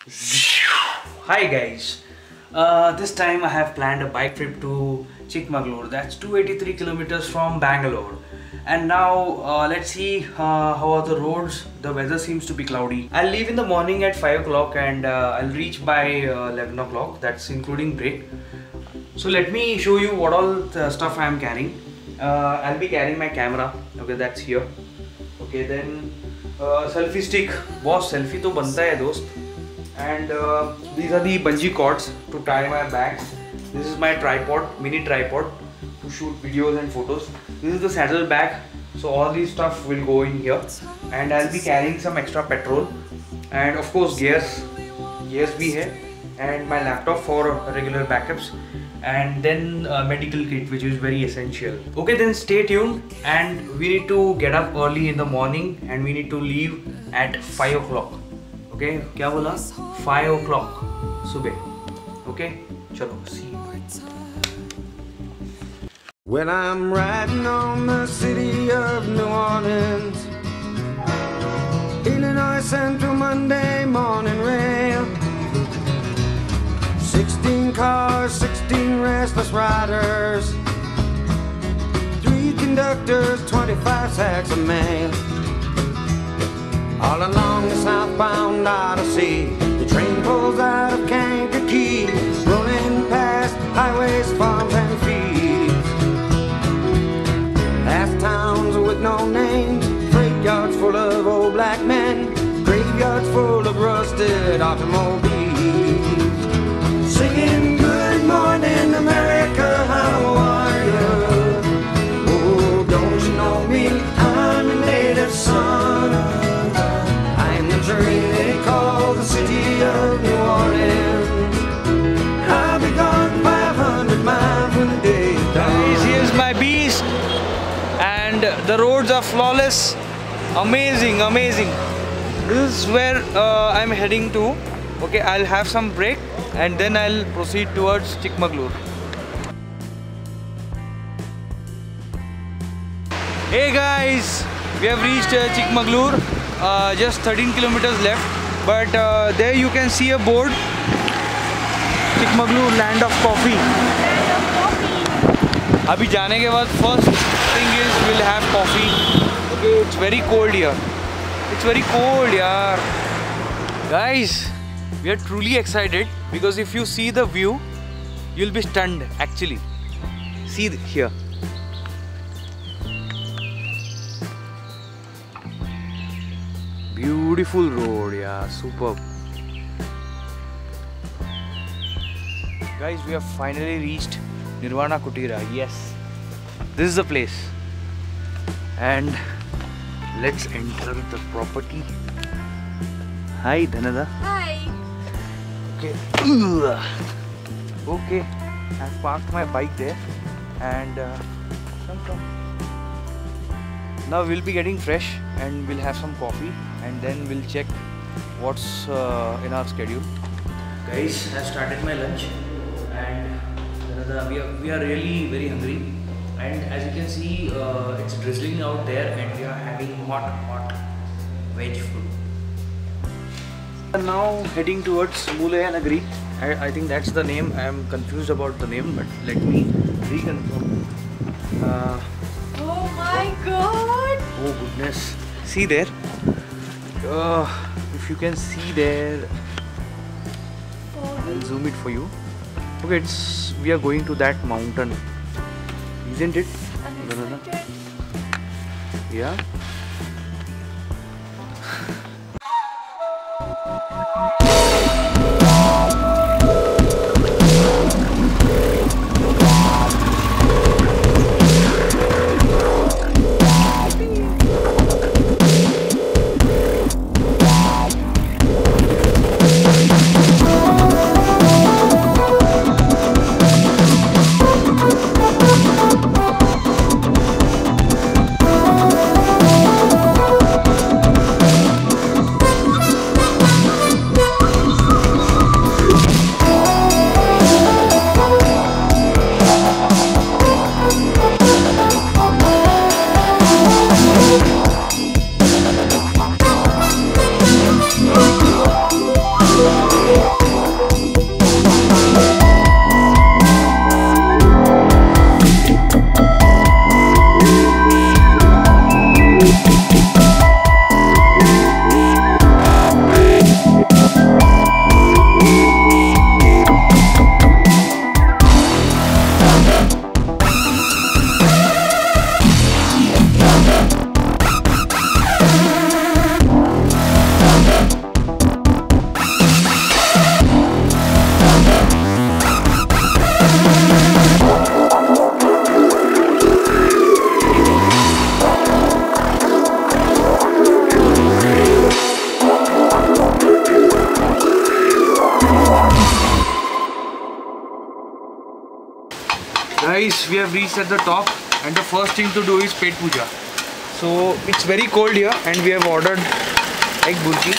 Hi guys, this time I have planned a bike trip to Chikmagalur. That's 283 kilometers from Bangalore. And now let's see how are the roads. The weather seems to be cloudy. I'll leave in the morning at 5 o'clock and I'll reach by 11 o'clock. That's including break. So let me show you what all the stuff I am carrying. I'll be carrying my camera. Okay, that's here. Okay, then selfie stick. Boss, selfie to banta hai dost. And these are the bungee cords to tie my bags. This is my tripod, mini tripod to shoot videos and photos. This is the saddle bag, so all these stuff will go in here. And I'll be carrying some extra petrol and of course gears bhi hai, and my laptop for regular backups, and then medical kit, which is very essential. Okay, then stay tuned, and we need to get up early in the morning and we need to leave at 5 o'clock. Okay, क्या बोला? 5 o'clock सुबह. Okay, चलो, see you. When I'm riding on the city of New Orleans, Illinois Central Monday morning rail, 16 cars, 16 restless riders, 3 conductors, 25 sacks of mail. All along the southbound Odyssey, the train pulls out of Kankakee, rolling past highways, farms and fields, past towns with no names, freight yards full of old black men, graveyards full of rusted automobiles, singing good morning America, how are you? Oh, don't you know me? I'm a native son. They call the city of New Orleans. I'll be gone 500 miles when the day is done. Here's my beast, and the roads are flawless. Amazing, amazing. This is where I'm heading to. Okay, I'll have some break and then I'll proceed towards Chikmagalur. Hey guys, we have reached Chikmagalur. Just 13 kilometers left, but there you can see a board, Chikmagalur, land of coffee. Abhi jaane ke baad first thing is we'll have coffee. Okay, it's very cold here. It's very cold, yaar. Guys, we are truly excited because if you see the view, you'll be stunned actually. See here. Beautiful road, yeah, superb. Guys, we have finally reached Nirvana Kutira. Yes, this is the place. And let's enter the property. Hi, Dhanada. Hi. Okay. Okay, I've parked my bike there and come. Now we'll be getting fresh and we'll have some coffee and then we'll check what's in our schedule. Guys, I've started my lunch and we are really very hungry, and as you can see it's drizzling out there and we are having hot veg food. We are now heading towards Mulaya Nagari. I think that's the name. I am confused about the name, but let me reconfirm. Oh my god! Oh goodness, see there, if you can see there, I'll zoom it for you. Okay, we are going to that mountain, isn't it? Yeah. Guys, we have reached at the top and the first thing to do is pet puja. So it's very cold here and we have ordered egg burji.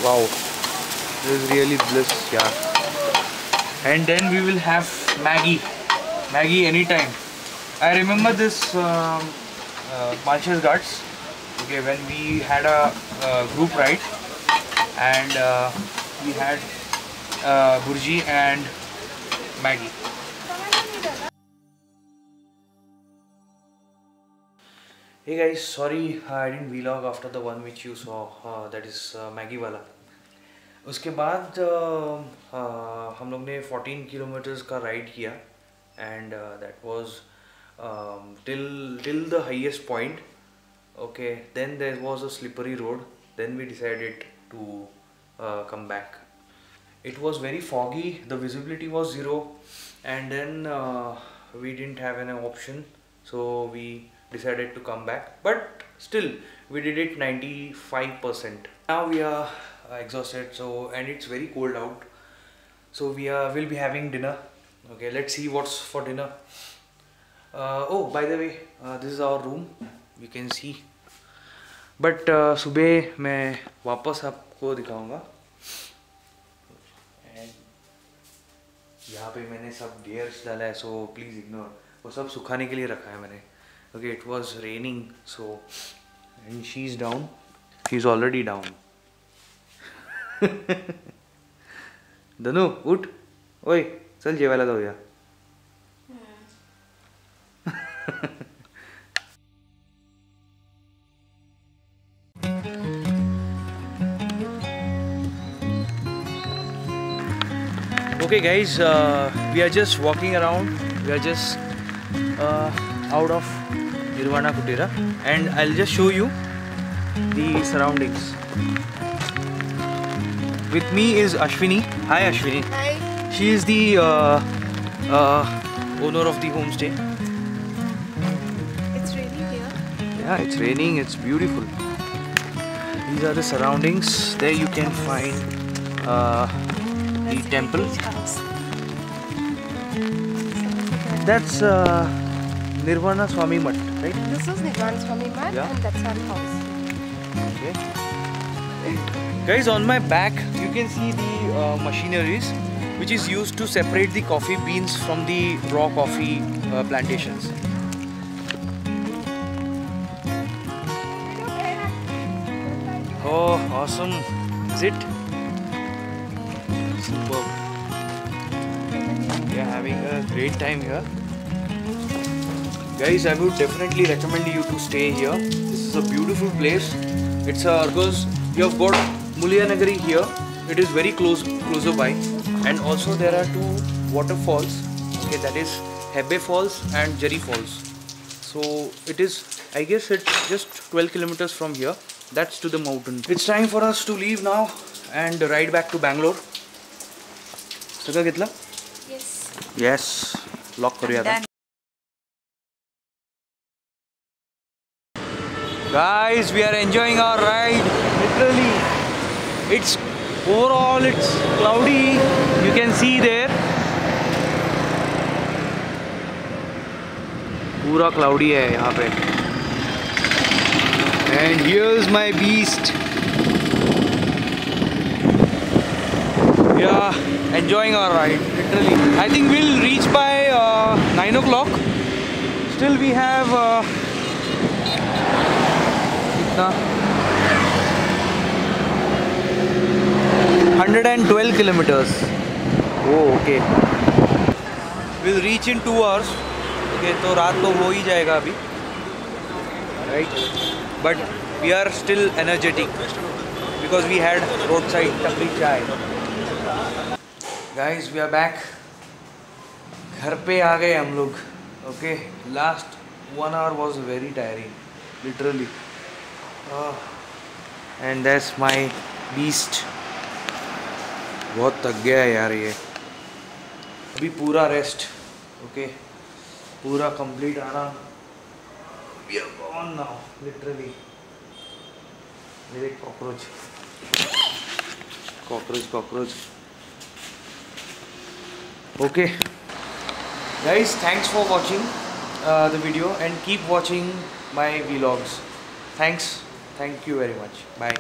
Wow, this is really bliss, yeah. And then we will have Maggie anytime. I remember this Malchus Ghats, okay, when we had a group ride and we had burji and Maggie. Hey guys, sorry I didn't vlog after the one which you saw, that is Maggie wala. उसके बाद हम लोग ने 14 kilometers का ride किया and that was till the highest point. Okay, then there was a slippery road. Then we decided to come back. It was very foggy, the visibility was zero, and then we didn't have an option, so we decided to come back, but still we did it 95%. Now we are exhausted, so and it's very cold out, so we'll be having dinner. Okay, let's see what's for dinner. Oh, by the way, this is our room, you can see, but सुबह मैं वापस आपको दिखाऊंगा. यहाँ पे मैंने सब gears डाला है, so please ignore. वो सब सुखाने के लिए रखा है मैंने. Okay, it was raining, so and she's down. She's already down. Danu, उठ. ओए, चल जेवायला जाऊया. Okay guys, we are just walking around. We are just out of Nirvana Kutira, and I'll just show you the surroundings. With me is Ashwini. Hi Ashwini. Hi. She is the owner of the homestay. It's raining here. Yeah, it's raining. It's beautiful. These are the surroundings. There you can find the temple. Beach house. That's Nirvana Swami Mat, right? This is Nirvana Swami Mat, Yeah. and that's our house. Okay. Guys, on my back you can see the machineries which is used to separate the coffee beans from the raw coffee plantations. Oh, awesome. Is it? Superb. We are having a great time here. Guys, I would definitely recommend you to stay here. This is a beautiful place. It's because you have got Mulyanagari here. It is very closer by, and also there are two waterfalls. Okay, that is Hebbe Falls and Jari Falls. So it is, I guess it's just 12 kilometers from here. That's to the mountain. It's time for us to leave now and ride back to Bangalore. Saga घेतला? Yes. Yes. Lock करूया आता. Guys, we are enjoying our ride. Literally, it's overall it's cloudy. You can see there. पूरा cloudy है यहाँ पे. And here's my beast. Yeah, enjoying our ride. Literally, I think we'll reach by 9 o'clock. Still, we have. 112 kilometers. Oh, okay. We'll reach in 2 hours. Okay, तो रात तो हो ही जाएगा अभी. Right? But we are still energetic because we had roadside tapri chai. Guys, we are back. घर पे आ गए हम लोग. Okay, last 1 hour was very tiring, literally. And that's my beast. बहुत थक गया है यार ये. अभी पूरा रेस्ट. Okay, पूरा complete आराम. We are gone now, literally. Very cockroach. Cockroach. Okay. Guys, thanks for watching the video and keep watching my vlogs. Thank you very much. Bye.